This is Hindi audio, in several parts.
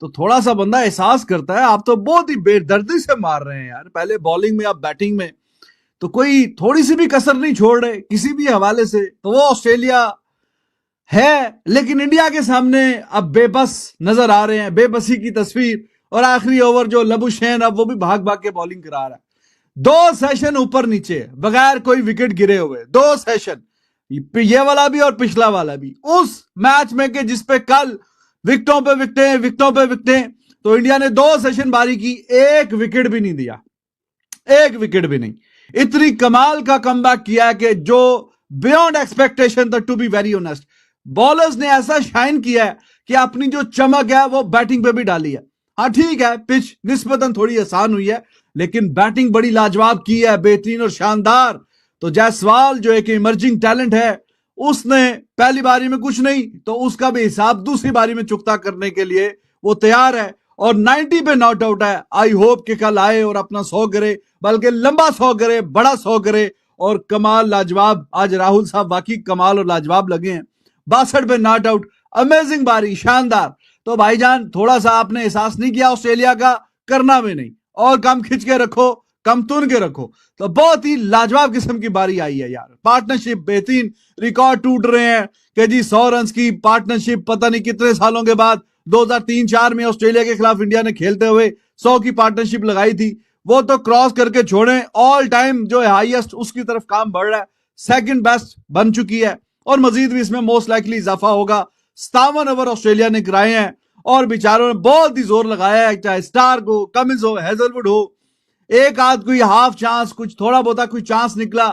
तो थोड़ा सा बंदा एहसास करता है आप तो बहुत ही बेदर्दी से मार रहे हैं यार, पहले बॉलिंग में, अब बैटिंग में, तो कोई थोड़ी सी भी कसर नहीं छोड़ रहे किसी भी हवाले से। तो वो ऑस्ट्रेलिया है, लेकिन इंडिया के सामने अब बेबस नजर आ रहे हैं, बेबसी की तस्वीर। और आखिरी ओवर जो लबुशैन, अब वो भी भाग भाग के बॉलिंग करा रहा है। 2 सेशन ऊपर नीचे बगैर कोई विकेट गिरे हुए, 2 सेशन, ये वाला भी और पिछला वाला भी, उस मैच में के जिसपे कल विकेटों पे विकेटें, विकेटों पे विकेटें। तो इंडिया ने 2 सेशन बारी की, 1 विकेट भी नहीं दिया, 1 विकेट भी नहीं। इतनी कमाल का कमबैक किया कि जो बियॉन्ड एक्सपेक्टेशन था, to be very honest. Bowlers ने ऐसा शाइन किया है कि अपनी जो चमक है वो बैटिंग पे भी डाली है। हाँ ठीक है, पिच निस्बतन थोड़ी आसान हुई है, लेकिन बैटिंग बड़ी लाजवाब की है, बेहतरीन और शानदार। तो जायसवाल जो एक इमर्जिंग टैलेंट है, उसने पहली बारी में कुछ नहीं, तो उसका भी हिसाब दूसरी बारी में चुकता करने के लिए वो तैयार है और 90 पे नॉट आउट है। आई होप कि कल आए और अपना 100 करे, बल्कि लंबा 100 करे, बड़ा 100 करे और कमाल लाजवाब। आज राहुल साहब वाकई कमाल और लाजवाब लगे हैं, 62 पे नॉट आउट, अमेजिंग बारी, शानदार। तो भाईजान थोड़ा सा आपने एहसास नहीं किया ऑस्ट्रेलिया का, करना भी नहीं, और कम खिंच के रखो, कम तुन के रखो। तो बहुत ही लाजवाब किस्म की बारी आई है यार, पार्टनरशिप बेहतरीन, रिकॉर्ड टूट रहे हैं कि जी 100 रन की पार्टनरशिप पता नहीं कितने सालों के बाद 2003-4 में ऑस्ट्रेलिया के खिलाफ इंडिया ने खेलते हुए 100 की पार्टनरशिप लगाई थी, वो तो क्रॉस करके छोड़ें, ऑल टाइम जो है हाईएस्ट उसकी तरफ काम बढ़ रहा है, सेकंड बेस्ट बन चुकी है और मजीद भी इसमें मोस्ट लाइकली इजाफा होगा। 57 ओवर ऑस्ट्रेलिया ने कराए हैं और बेचारों ने बहुत ही जोर लगाया है, चाहे स्टार्क हो, कमिंस हो, हेजलवुड हो। एक आध कोई हाफ चांस, कुछ थोड़ा बहुत कोई चांस निकला,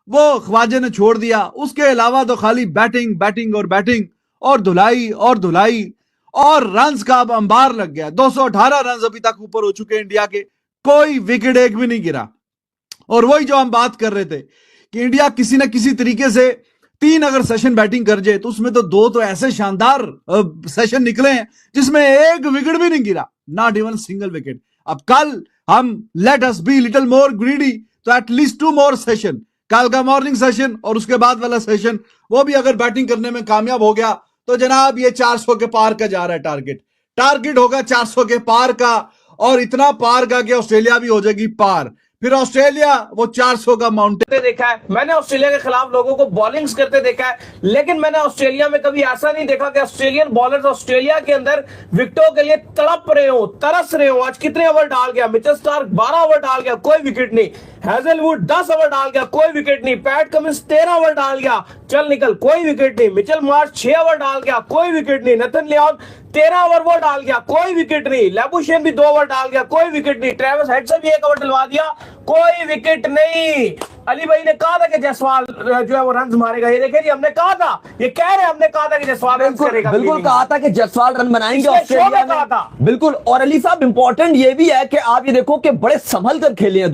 वो ख्वाजे ने छोड़ दिया। उसके अलावा तो खाली बैटिंग, बैटिंग और बैटिंग, और धुलाई और धुलाई, और रन्स का अब अंबार लग गया। 218 रन अभी तक ऊपर हो चुके हैं इंडिया के, कोई विकेट एक भी नहीं गिरा। और वही जो हम बात कर रहे थे कि इंडिया किसी ना किसी तरीके से 3 अगर सेशन बैटिंग कर जाए, तो उसमें तो 2 तो ऐसे शानदार सेशन निकले हैं जिसमें 1 विकेट भी नहीं गिरा, नॉट इवन सिंगल विकेट। अब कल हम let us be little more greedy, तो एटलीस्ट 2 मोर सेशन, कल का मॉर्निंग सेशन और उसके बाद वाला सेशन, वो भी अगर बैटिंग करने में कामयाब हो गया तो जनाब ये 400 के पार का जा रहा है टारगेट होगा 400 के पार का, और इतना पार का कि ऑस्ट्रेलिया भी हो जाएगी पार। फिर ऑस्ट्रेलिया वो 400 का माउंटेन देखा है मैंने, ऑस्ट्रेलिया के खिलाफ लोगों को बॉलिंग्स करते देखा है, लेकिन मैंने ऑस्ट्रेलिया में कभी ऐसा नहीं देखा कि ऑस्ट्रेलियन बॉलर्स ऑस्ट्रेलिया के अंदर विकेटों के लिए तड़प रहे हो, तरस रहे हो। आज कितने ओवर डाल गया मिचेल स्टार्क, 12 ओवर डाल गया, कोई विकेट नहीं। हेजलवुड 10 ओवर डाल गया, कोई विकेट नहीं। पैट कमिंस 13 ओवर डाल गया, चल निकल, कोई विकेट नहीं। मिचेल मार्श 6 ओवर डाल गया, कोई विकेट नहीं। नथन लियोन 13 ओवर वो डाल गया, कोई विकेट नहीं। लेबुशेन भी 2 ओवर डाल गया, कोई विकेट नहीं। ट्रेविस हेड से भी 1 ओवर डलवा दिया, कोई विकेट नहीं। अली भाई ने कहा था कि जायसवाल जो है वो रन मारेगा, ये देखिए जी, हमने कहा था, ये कह रहे हैं, हमने कहा था कि जायसवाल रन करेगा, बिल्कुल कहा था कि जायसवाल रन बनाएंगे ऑस्ट्रेलिया में, था बिल्कुल। और अली साहब इंपॉर्टेंट ये भी है कि आप ये देखो कि बड़े संभल कर खेले हैं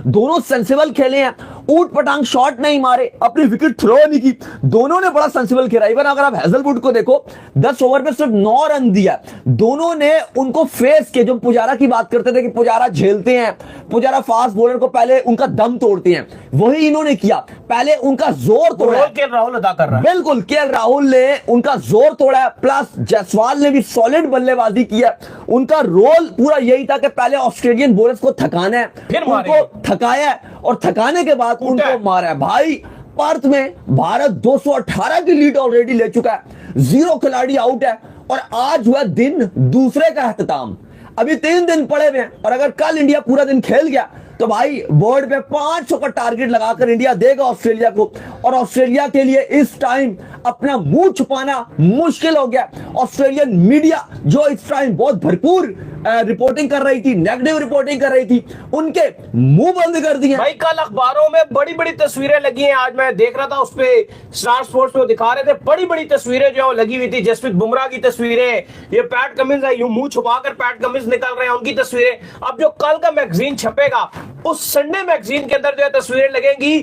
दोनों सेंसिबल खेले हैं, ऊट पटांग शॉट नहीं मारे, अपनी विकेट थ्रो नहीं की, दोनों ने बड़ा सेंसिबल खेला। इवन अगर आप हेजलवुड को देखो, 10 ओवर में सिर्फ 9 रन दिया। दोनों ने उनको फेस के, जो पुजारा की बात करते थे कि पुजारा झेलते हैं, पुजारा फास्ट बॉलर को पहले उनका दम तोड़ते हैं, वही इन्होंने किया, पहले उनका जोर तोड़ा। केएल राहुल अदा कर रहा है, बिल्कुल केएल राहुल ने उनका जोर तोड़ा है, प्लस जायसवाल ने भी सॉलिड बल्लेबाजी किया। उनका रोल पूरा यही था कि पहले ऑस्ट्रेलियन बॉलर्स को थकाना है, फिर उनको थकाया है और थकाने के बाद उनको मारा है। भाई पर्थ में भारत 218 की लीड ऑलरेडी ले चुका है, 0 खिलाड़ी आउट है और आज हुआ दिन दूसरे का अख्ताम। अभी 3 दिन पड़े हुए हैं और अगर कल इंडिया पूरा दिन खेल गया तो भाई बोर्ड पे 500 का टारगेट लगाकर इंडिया देगा ऑस्ट्रेलिया को। और ऑस्ट्रेलिया के लिए इस टाइम अपना मुंह छुपाना मुश्किल हो गया। ऑस्ट्रेलियन मीडिया जो इस टाइम बहुत भरपूर रिपोर्टिंग कर रही थी, नेगेटिव रिपोर्टिंग कर रही थी, उनके मुंह बंद कर दिए। भाई कल अखबारों में बड़ी बड़ी तस्वीरें लगी हैं, आज मैं देख रहा था उस पे स्टार स्पोर्ट्स पे दिखा रहे थे, बड़ी बड़ी तस्वीरें जो लगी हुई थी। जसप्रीत बुमराह की तस्वीरें, ये पैट कमिंस है, यूं मुंह छुपाकर पैट कमिंस निकल रहे हैं, उनकी तस्वीरें। अब जो कल का मैगजीन छपेगा, उस संडे मैगजीन के अंदर जो है तस्वीरें लगेंगी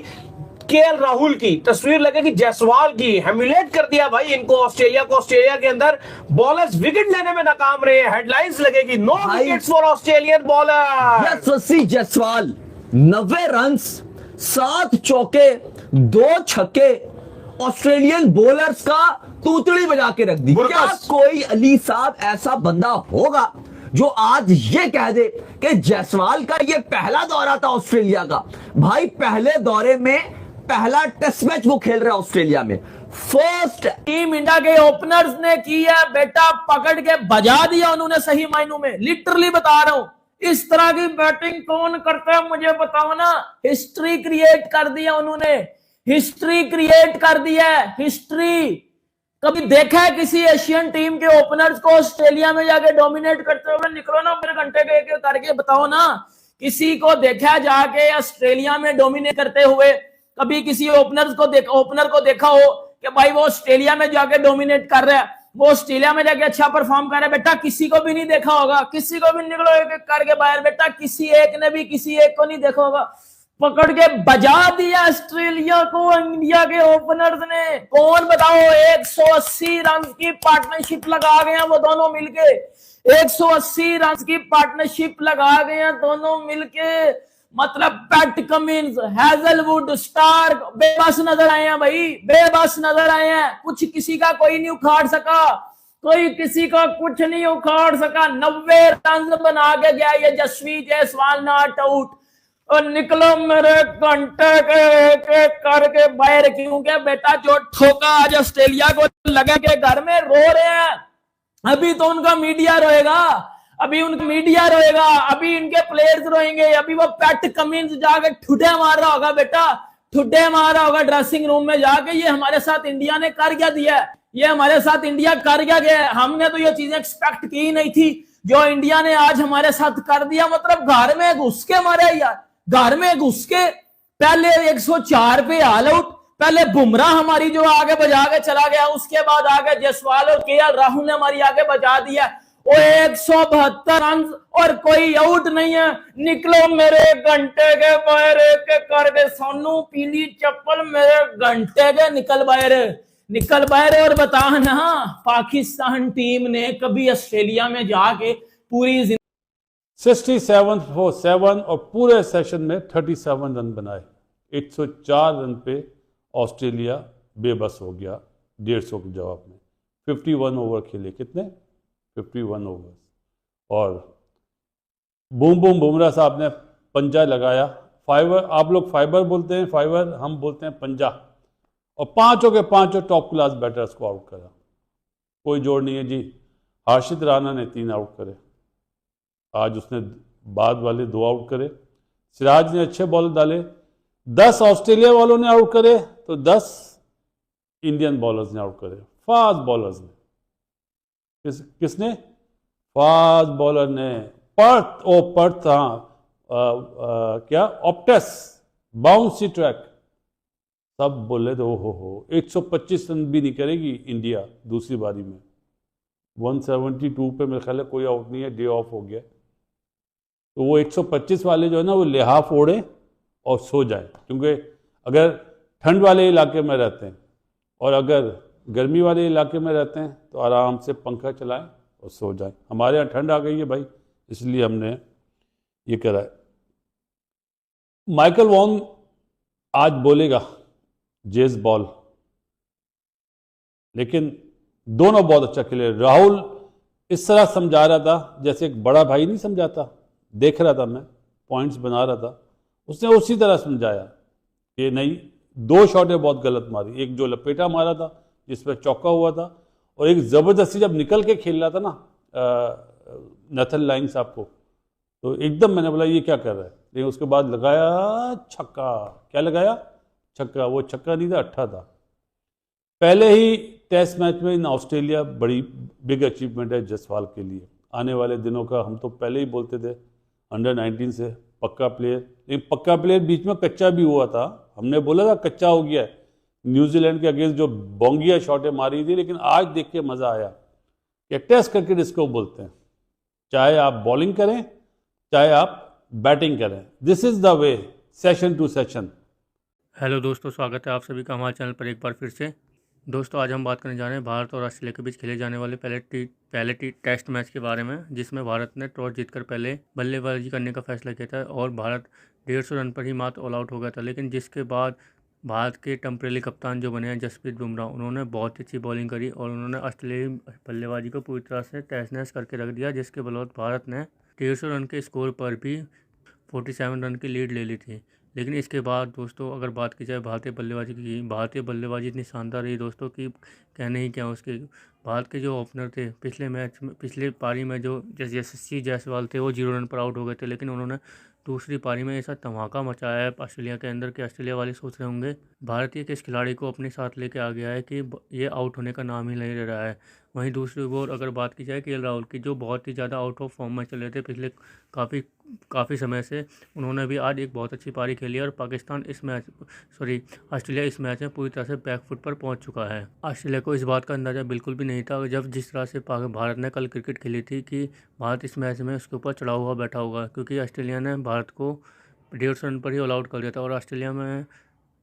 केएल राहुल की, तस्वीर लगेगी जायसवाल की। हेम्युलेट कर दिया भाई इनको ऑस्ट्रेलिया को। ऑस्ट्रेलिया के अंदर बॉलर्स विकेट लेने में नाकाम रहे हैं, हेडलाइंस लगेगी, no wickets for Australian bowler. Yashasvi Jaiswal 90 run, 7 चौके, 2 छक्के। ऑस्ट्रेलियन बॉलर्स का तूतड़ी बजा के रख दी। क्या कोई अली साहब ऐसा बंदा होगा जो आज ये कह दे कि जायसवाल का ये पहला दौरा था ऑस्ट्रेलिया का? भाई पहले दौरे में पहला टेस्ट मैच वो खेल रहे हैं ऑस्ट्रेलिया में। फर्स्ट टीम इंडिया के ओपनर्स ने किया बेटा, पकड़ के बजा दिया उन्होंने, सही मायनों में, लिटरली बता रहा हूं। इस तरह की बैटिंग कौन करता है मुझे बताओ ना। हिस्ट्री क्रिएट कर दिया उन्होंने, हिस्ट्री क्रिएट कर दिया है, हिस्ट्री। कभी देखा है किसी एशियन टीम के ओपनर्स को ऑस्ट्रेलिया में जाके डोमिनेट करते हुए? निकलो ना मेरे घंटे के करके बताओ ना, किसी को देखा जाके ऑस्ट्रेलिया में डोमिनेट करते हुए? कभी किसी ओपनर को देखा हो कि भाई वो ऑस्ट्रेलिया में जाके डोमिनेट कर रहा है, वो ऑस्ट्रेलिया में जाके अच्छा परफॉर्म कर रहा है? बेटा किसी को भी नहीं देखा होगा, किसी को भी। निकलो एक एक करके बाहर बेटा, किसी एक ने भी किसी एक को नहीं देखा होगा। पकड़ के बजा दिया ऑस्ट्रेलिया को इंडिया के ओपनर्स ने। कौन बताओ? 180 रन की पार्टनरशिप लगा गए वो दोनों मिलके, 180 रन की पार्टनरशिप लगा गए दोनों मिलके। मतलब पैट कमिंस, हैजलवुड, स्टार्क बेबस नजर आए हैं भाई, बेबस नजर आए हैं। कुछ किसी का कोई नहीं उखाड़ सका, कोई किसी का कुछ नहीं उखाड़ सका। 90 रन बना के गया ये यशस्वी जायसवाल, नॉट आउट। और निकलो मेरे घंटे के करके बाहर, क्योंकि बेटा जो ठोका आज ऑस्ट्रेलिया को लगा के घर में रो रहे हैं। अभी तो उनका मीडिया रोएगा, अभी उनका मीडिया रोएगा, अभी इनके प्लेयर्स रोएंगे। अभी वो पैट कमिंस जाके ठुड्डे मार रहा होगा बेटा, ठुड्डे मार रहा होगा ड्रेसिंग रूम में जाके। ये हमारे साथ इंडिया ने कर क्या दिया है, ये हमारे साथ इंडिया कर क्या गया है? हमने तो ये चीजें एक्सपेक्ट की नहीं थी जो इंडिया ने आज हमारे साथ कर दिया। मतलब घर में घुस के मारे यार, घर में घुस के। पहले 104 पे ऑल आउट, पहले बुमराह हमारी जो आगे बजा के चला गया, उसके बाद आगे जायसवाल और केएल राहुल ने हमारी आगे बजा दिया। वो 172 रन और कोई आउट नहीं है। निकलो मेरे घंटे के बाहर के करके, सोनू पीली चप्पल मेरे घंटे के, निकल बाहर, निकल बाहर। और बता ना, पाकिस्तान टीम ने कभी ऑस्ट्रेलिया में जाके पूरी 67 for 7 और पूरे सेशन में 37 रन बनाए। 104 रन पे ऑस्ट्रेलिया बेबस हो गया 150 के जवाब में। 51 ओवर खेले, कितने? 51 ओवर। और बूम बूम बुमराह साहब ने पंजा लगाया। फाइबर, आप लोग फाइबर बोलते हैं, फाइबर हम बोलते हैं पंजा। और पांचों के पांचों टॉप क्लास बैटर्स को आउट करा, कोई जोड़ नहीं है जी। हर्षित राणा ने 3 आउट करे, आज उसने बाद वाले 2 आउट करे। सिराज ने अच्छे बॉल डाले, 10 ऑस्ट्रेलिया वालों ने आउट करे तो 10 इंडियन बॉलर्स ने आउट करे, फास्ट बॉलर्स ने। किसने? फास्ट बॉलर ने। पर्थ क्या ऑप्टस, बाउंसी ट्रैक, सब बोले तो हो 125 रन भी नहीं करेगी इंडिया दूसरी बारी में। 172 पे मेरे ख्याल है कोई आउट नहीं है, डे ऑफ हो गया। तो वो 125 वाले जो है ना, वो लिहाफ ओढ़े और सो जाए, क्योंकि अगर ठंड वाले इलाके में रहते हैं और अगर गर्मी वाले इलाके में रहते हैं तो आराम से पंखा चलाएं और सो जाएं। हमारे यहाँ ठंड आ गई है भाई, इसलिए हमने ये करा है। माइकल वॉन आज बोलेगा जेज बॉल, लेकिन दोनों बहुत अच्छा खेले। राहुल इस तरह समझा रहा था जैसे एक बड़ा भाई नहीं समझाता, देख रहा था मैं, पॉइंट्स बना रहा था, उसने उसी तरह समझाया कि नहीं, 2 शॉटें बहुत गलत मारी। एक जो लपेटा मारा था जिस पर चौका हुआ था, और एक ज़बरदस्ती जब निकल के खेल रहा था ना नथन लाइन साहब को, तो एकदम मैंने बोला ये क्या कर रहा है। लेकिन उसके बाद लगाया छक्का। क्या लगाया? छक्का। वो छक्का नहीं था, अट्ठा था। पहले ही टेस्ट मैच में इन ऑस्ट्रेलिया बड़ी बिग अचीवमेंट है जायसवाल के लिए। आने वाले दिनों का हम तो पहले ही बोलते थे, अंडर 19 से पक्का प्लेयर। लेकिन पक्का प्लेयर बीच में कच्चा भी हुआ था, हमने बोला था कच्चा हो गया है। न्यूजीलैंड के अगेंस्ट जो बोंगिया शॉटें मारी थी, लेकिन आज देख के मज़ा आया कि टेस्ट क्रिकेट इसको बोलते हैं, चाहे आप बॉलिंग करें चाहे आप बैटिंग करें, this is the way, session to session. Hello दोस्तों, स्वागत है आप सभी का हमारे चैनल पर एक बार फिर से। दोस्तों आज हम बात करने जा रहे हैं भारत और ऑस्ट्रेलिया के बीच खेले जाने वाले पहले टेस्ट मैच के बारे में, जिसमें भारत ने टॉस जीतकर पहले बल्लेबाजी करने का फैसला किया था और भारत 150 रन पर ही मात्र ऑल आउट हो गया था। लेकिन जिसके बाद भारत के टेम्परेरी कप्तान जो बने हैं जसप्रीत बुमराह, उन्होंने बहुत ही अच्छी बॉलिंग करी और उन्होंने ऑस्ट्रेलियाई बल्लेबाजी को पूरी तरह से तहस-नहस करके रख दिया, जिसके बदौलत भारत ने 150 रन के स्कोर पर भी 47 रन की लीड ले ली थी। लेकिन इसके बाद दोस्तों अगर बात की जाए भारतीय बल्लेबाजी की, भारतीय बल्लेबाजी इतनी शानदार रही दोस्तों कि कहने ही क्या उसके। भारत के जो ओपनर थे पिछले पारी में जो यशस्वी जायसवाल थे वो 0 रन पर आउट हो गए थे, लेकिन उन्होंने दूसरी पारी में ऐसा धमाका मचाया है ऑस्ट्रेलिया के अंदर कि ऑस्ट्रेलिया वाले सोच रहे होंगे भारतीय किस खिलाड़ी को अपने साथ लेके आ गया है कि ये आउट होने का नाम ही नहीं ले रहा है। वहीं दूसरी ओर अगर बात की जाए केएल राहुल की, जो बहुत ही ज़्यादा आउट ऑफ फॉर्म में चले थे पिछले काफ़ी समय से, उन्होंने भी आज एक बहुत अच्छी पारी खेली और ऑस्ट्रेलिया इस मैच में पूरी तरह से बैकफुट पर पहुंच चुका है। ऑस्ट्रेलिया को इस बात का अंदाज़ा बिल्कुल भी नहीं था जब जिस तरह से भारत ने कल क्रिकेट खेली थी कि भारत इस मैच में उसके ऊपर चढ़ा हुआ बैठा होगा, क्योंकि ऑस्ट्रेलिया ने भारत को 150 रन पर ही ऑल आउट कर दिया था। और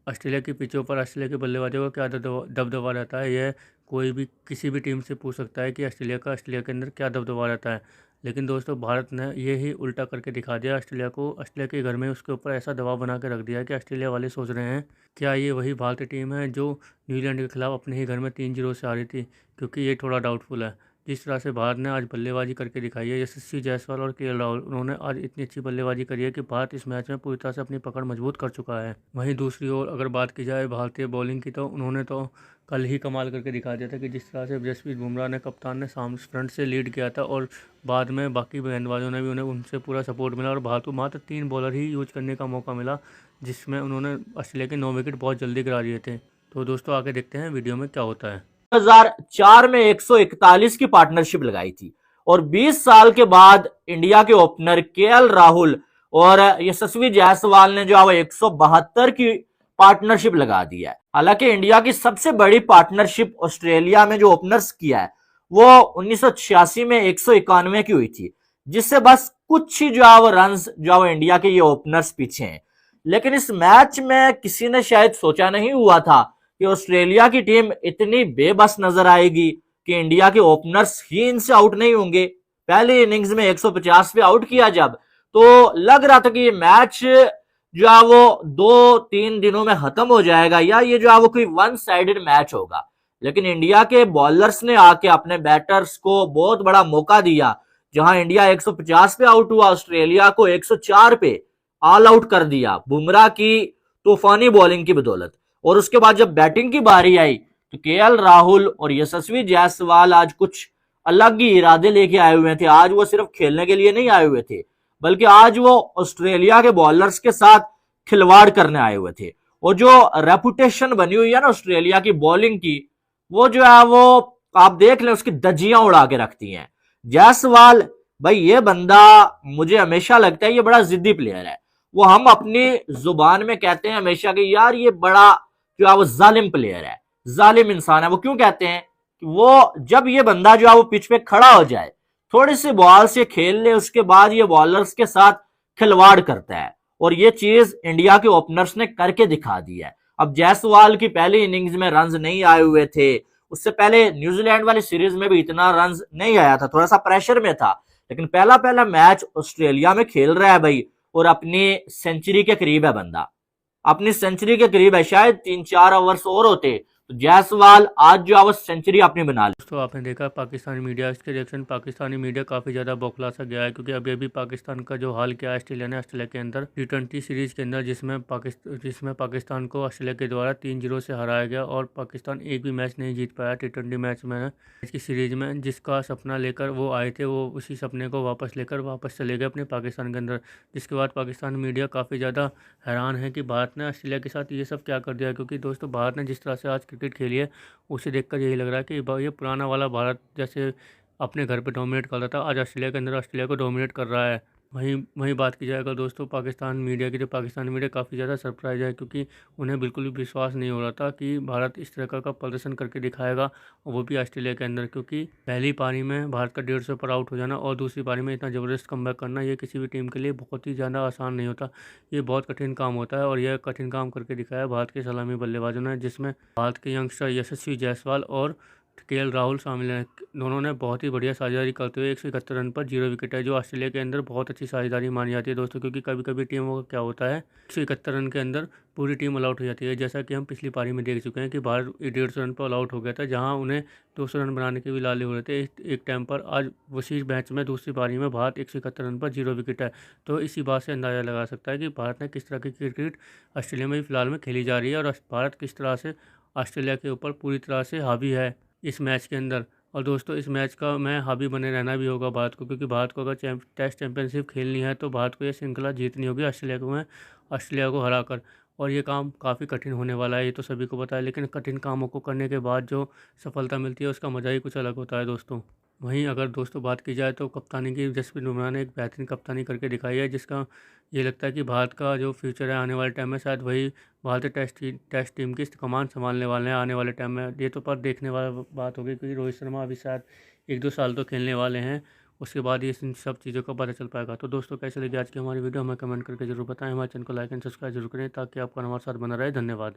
ऑस्ट्रेलिया की पिचों पर ऑस्ट्रेलिया के बल्लेबाजों का क्या दबदबा रहता है, यह कोई भी किसी भी टीम से पूछ सकता है कि ऑस्ट्रेलिया के अंदर क्या दबदबा रहता है। लेकिन दोस्तों भारत ने ये ही उल्टा करके दिखा दिया ऑस्ट्रेलिया को। ऑस्ट्रेलिया के घर में उसके ऊपर ऐसा दबाव बना के रख दिया है कि ऑस्ट्रेलिया वाले सोच रहे हैं क्या ये वही भारतीय टीम है जो न्यूजीलैंड के खिलाफ अपने ही घर में 3-0 से हारी थी, क्योंकि ये थोड़ा डाउटफुल है। जिस तरह से भारत ने आज बल्लेबाजी करके दिखाई है, यशस्वी जायसवाल और केएल राहुल, उन्होंने आज इतनी अच्छी बल्लेबाजी करी है कि भारत इस मैच में पूरी तरह से अपनी पकड़ मजबूत कर चुका है। वहीं दूसरी ओर अगर बात की जाए भारतीय बॉलिंग की, तो उन्होंने तो कल ही कमाल करके दिखा दिया था कि जिस तरह से जसप्रीत बुमराह ने कप्तान ने फ्रंट से लीड किया था और बाद में बाकी गेंदबाजों ने भी उन्हें उनसे पूरा सपोर्ट मिला और भारत को मात्र 3 बॉलर ही यूज करने का मौका मिला, जिसमें उन्होंने ऑस्ट्रेलिया के 9 विकेट बहुत जल्दी गिरा दिए थे। तो दोस्तों आगे देखते हैं वीडियो में क्या होता है। 2004 में 141 की पार्टनरशिप लगाई थी और 20 साल के बाद इंडिया के ओपनर केएल राहुल और यशस्वी जायसवाल ने जो है 172 की पार्टनरशिप लगा दी है। हालांकि इंडिया की सबसे बड़ी पार्टनरशिप ऑस्ट्रेलिया में जो ओपनर्स किया है वो 1986 में 191 की हुई थी, जिससे बस कुछ ही जो है वो रन्स जो है इंडिया के ये ओपनर्स पीछे हैं। लेकिन इस मैच में किसी ने शायद सोचा नहीं हुआ था कि ऑस्ट्रेलिया की टीम इतनी बेबस नजर आएगी कि इंडिया के ओपनर्स ही इनसे आउट नहीं होंगे। पहली इनिंग्स में 150 पे आउट किया जब, तो लग रहा था कि ये मैच जो है वो 2-3 दिनों में खत्म हो जाएगा या ये जो है वो कोई वन साइडेड मैच होगा। लेकिन इंडिया के बॉलर्स ने आके अपने बैटर्स को बहुत बड़ा मौका दिया। जहां इंडिया 150 पे आउट हुआ, ऑस्ट्रेलिया को 104 पे ऑल आउट कर दिया बुमराह की तूफानी बॉलिंग की बदौलत। और उसके बाद जब बैटिंग की बारी आई तो केएल राहुल और यशस्वी जायसवाल आज कुछ अलग ही इरादे लेके आए हुए थे। आज वो सिर्फ खेलने के लिए नहीं आए हुए थे, बल्कि आज वो ऑस्ट्रेलिया के बॉलर्स के साथ खिलवाड़ करने आए हुए थे। और जो रेपुटेशन बनी हुई है ना ऑस्ट्रेलिया की बॉलिंग की, वो जो है वो आप देख लें उसकी धज्जियां उड़ा के रखती हैं। जायसवाल भाई ये बंदा मुझे हमेशा लगता है ये बड़ा जिद्दी प्लेयर है। वो हम अपनी जुबान में कहते हैं हमेशा कि यार ये बड़ा जो है वो जालिम प्लेयर है, जालिम इंसान है। वो क्यों कहते हैं कि वो जब ये बंदा जो है वो पिच पे खड़ा हो जाए, थोड़ी सी बॉल से खेल ले, उसके बाद ये बॉलर्स के साथ खिलवाड़ करता है। और ये चीज इंडिया के ओपनर्स ने करके दिखा दी है। अब जायसवाल की पहली इनिंग्स में रन्स नहीं आए हुए थे, उससे पहले न्यूजीलैंड वाली सीरीज में भी इतना रन्स नहीं आया था, थोड़ा सा प्रेशर में था। लेकिन पहला मैच ऑस्ट्रेलिया में खेल रहा है भाई, और अपनी सेंचुरी के करीब है बंदा, अपनी सेंचुरी के करीब है। शायद 3-4 ओवर्स और होते तो जायसवाल आज जो है सेंचुरी अपनी बना ली। दोस्तों आपने देखा पाकिस्तानी मीडिया, इसके रिएक्शन पाकिस्तानी मीडिया काफ़ी ज़्यादा बौखला सा गया है, क्योंकि अभी पाकिस्तान का जो हाल किया है ऑस्ट्रेलिया ने ऑस्ट्रेलिया के अंदर T20 सीरीज़ के अंदर, जिसमें पाकिस्तान को ऑस्ट्रेलिया के द्वारा 3-0 से हराया गया और पाकिस्तान एक भी मैच नहीं जीत पाया T20 मैच में की सीरीज़ में। जिसका सपना लेकर वो आए थे, वो उसी सपने को वापस लेकर वापस चले गए अपने पाकिस्तान के अंदर। जिसके बाद पाकिस्तान मीडिया काफ़ी ज़्यादा हैरान है कि भारत ने ऑस्ट्रेलिया के साथ ये सब क्या कर दिया, क्योंकि दोस्तों भारत ने जिस तरह से आज क्रिकेट खेली है उसे देखकर यही लग रहा है कि ये पुराना वाला भारत जैसे अपने घर पे डोमिनेट कर रहा था, आज ऑस्ट्रेलिया के अंदर ऑस्ट्रेलिया को डोमिनेट कर रहा है। वहीं बात की जाएगा दोस्तों पाकिस्तान मीडिया की, तो पाकिस्तान मीडिया काफ़ी ज़्यादा सरप्राइज है, क्योंकि उन्हें बिल्कुल भी विश्वास नहीं हो रहा था कि भारत इस तरह का प्रदर्शन करके दिखाएगा, और वो भी ऑस्ट्रेलिया के अंदर। क्योंकि पहली पारी में भारत का 150 पर आउट हो जाना और दूसरी पारी में इतना ज़बरदस्त कमबैक करना, ये किसी भी टीम के लिए बहुत ही ज़्यादा आसान नहीं होता। ये बहुत कठिन काम होता है और यह कठिन काम करके दिखाया भारत के सलामी बल्लेबाजों ने, जिसमें भारत के यंगस्टर यशस्वी जायसवाल और केएल राहुल शामिल हैं। दोनों ने बहुत ही बढ़िया साझेदारी करते हुए 171 रन पर 0 विकेट है, जो ऑस्ट्रेलिया के अंदर बहुत अच्छी साझेदारी मानी जाती है दोस्तों, क्योंकि कभी कभी टीमों का क्या होता है 171 रन के अंदर पूरी टीम ऑल आउट हो जाती है। जैसा कि हम पिछली पारी में देख चुके हैं कि भारत 150 रन पर ऑल आउट हो गया था, जहां उन्हें 200 रन बनाने के भी लाले हो रहे थे एक टाइम पर। आज उसी मैच में दूसरी पारी में भारत 171 रन पर 0 विकेट है। तो इसी बात से अंदाज़ा लगा सकता है कि भारत ने किस तरह की क्रिकेट ऑस्ट्रेलिया में भी फिलहाल में खेली जा रही है, और भारत किस तरह से ऑस्ट्रेलिया के ऊपर पूरी तरह से हावी है इस मैच के अंदर। और दोस्तों इस मैच का मैं हावी बने रहना भी होगा भारत को, क्योंकि भारत को अगर टेस्ट चैंपियनशिप खेलनी है तो भारत को यह श्रृंखला जीतनी होगी ऑस्ट्रेलिया को हराकर। और ये काम काफ़ी कठिन होने वाला है, ये तो सभी को पता है, लेकिन कठिन कामों को करने के बाद जो सफलता मिलती है उसका मज़ा ही कुछ अलग होता है दोस्तों। वहीं अगर दोस्तों बात की जाए तो कप्तानी की, जसप्रीत बुमराह ने एक बेहतरीन कप्तानी करके दिखाई है, जिसका ये लगता है कि भारत का जो फ्यूचर है आने वाले टाइम में, शायद वही भारतीय टेस्ट टीम की कमान संभालने वाले हैं आने वाले टाइम में। ये तो पर देखने वाला बात होगी, क्योंकि रोहित शर्मा अभी शायद 1-2 साल तो खेलने वाले हैं, उसके बाद ये इन सब चीज़ों का पता चल पाएगा। तो दोस्तों कैसे लगी आज की हमारी वीडियो हमें कमेंट करके जरूर बताएं। हमारे चैनल को लाइक एंड सब्सक्राइब जरूर करें, ताकि आपका हमारे साथ बना रहे। धन्यवाद।